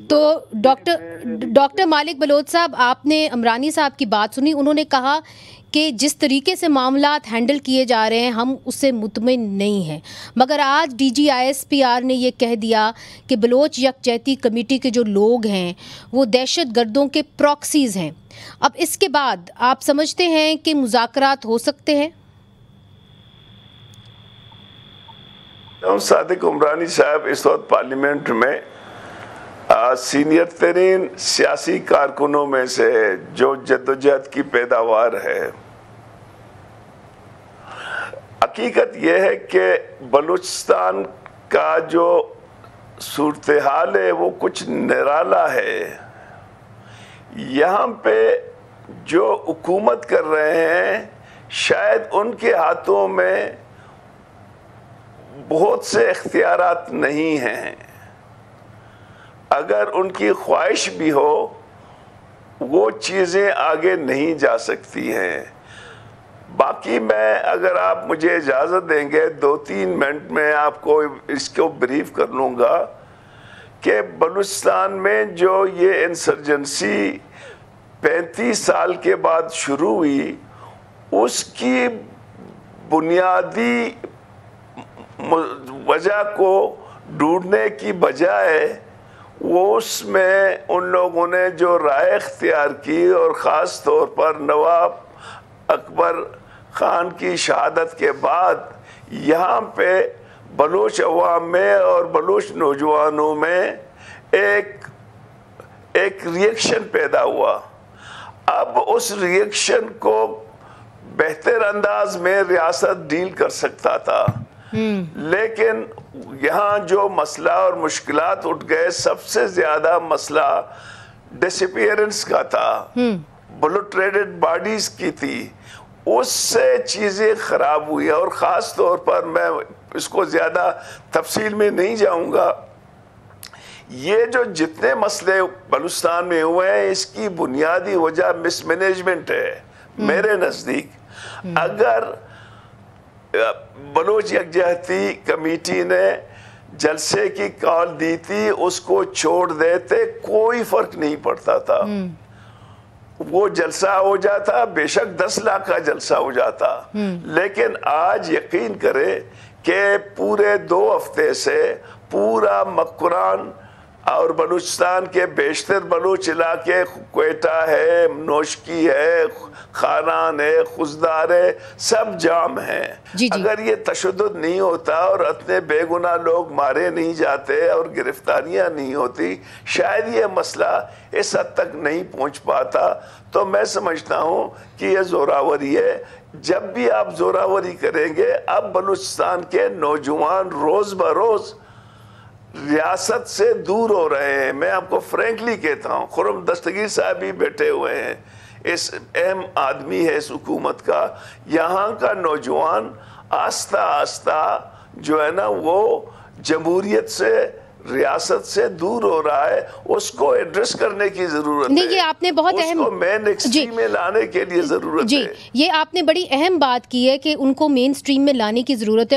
تو ڈاکٹر مالک بلوچ صاحب، آپ نے عمرانی صاحب کی بات سنی. انہوں نے کہا کہ جس طریقے سے معاملات ہینڈل کیے جا رہے ہیں ہم اس سے مطمئن نہیں ہیں، مگر آج ڈی جی ISPR نے یہ کہہ دیا کہ بلوچ یکجہتی کمیٹی کے جو لوگ ہیں وہ دہشت گردوں کے پراکسیز ہیں. اب اس کے بعد آپ سمجھتے ہیں کہ مذاکرات ہو سکتے ہیں؟ صادق عمرانی صاحب اس وقت پارلیمنٹ میں سینئر ترین سیاسی کارکنوں میں سے جو جدوجہد کی پیداوار ہے. حقیقت یہ ہے کہ بلوچستان کا جو صورتحال ہے وہ کچھ نرالا ہے. یہاں پہ جو حکومت کر رہے ہیں شاید ان کے ہاتھوں میں بہت سے اختیارات نہیں ہیں. اگر ان کی خواہش بھی ہو وہ چیزیں آگے نہیں جا سکتی ہیں. باقی میں اگر آپ مجھے اجازت دیں گے 2-3 منٹ میں آپ کو اس کو بریف کر لوں گا کہ بلوچستان میں جو یہ انسرجنسی 35 سال کے بعد شروع ہوئی اس کی بنیادی وجہ کو ڈھونڈنے کی بجائے وہ اس میں ان لوگوں نے جو رائے اختیار کی اور خاص طور پر نواب اکبر خان کی شہادت کے بعد یہاں پہ بلوچ عوام میں اور بلوچ نوجوانوں میں ایک ریئیکشن پیدا ہوا. اب اس ریئیکشن کو بہتر انداز میں ریاست ڈیل کر سکتا تھا، لیکن یہاں جو مسئلہ اور مشکلات اٹھ گئے سب سے زیادہ مسئلہ ڈسپیئرنس کا تھا، بلوٹریٹڈ باڈیز کی تھی. اس سے چیزیں خراب ہوئی اور خاص طور پر میں اس کو زیادہ تفصیل میں نہیں جاؤں گا. یہ جو جتنے مسئلے بلوچستان میں ہوئے ہیں اس کی بنیادی وجہ مس مینجمنٹ ہے میرے نزدیک. اگر بلوچ یکجہتی کمیٹی نے جلسے کی کال دی تھی اس کو چھوڑ دیتے کوئی فرق نہیں پڑتا تھا. وہ جلسہ ہو جاتا، بے شک 10 لاکھ کا جلسہ ہو جاتا، لیکن آج یقین کرے کہ پورے 2 ہفتے سے پورا مکران اور بلوچستان کے بیشتر بلوچ علاقے، کوئٹہ ہے، نوشکی ہے، خانان ہے، خزدار ہے، سب جام ہیں. اگر یہ تشدد نہیں ہوتا اور اتنے بے گناہ لوگ مارے نہیں جاتے اور گرفتاریاں نہیں ہوتی شاید یہ مسئلہ اس حد تک نہیں پہنچ پاتا. تو میں سمجھتا ہوں کہ یہ زوراوری ہے. جب بھی آپ زوراوری کریں گے اب بلوچستان کے نوجوان روز بروز ریاست سے دور ہو رہے ہیں. میں آپ کو فرینکلی کہتا ہوں، خرم دستگیر صاحب بھی بیٹھے ہوئے ہیں، اس اہم آدمی ہے اس حکومت کا. یہاں کا نوجوان آہستہ آہستہ جو ہے نا وہ جمہوریت سے ریاست سے دور ہو رہا ہے. اس کو ایڈریس کرنے کی ضرورت ہے. یہ آپ نے بہت اہم، اس کو مین اسٹریم میں لانے کے لیے ضرورت ہے. یہ آپ نے بڑی اہم بات کی ہے کہ ان کو مین اسٹریم میں لانے کی ضرورت ہے.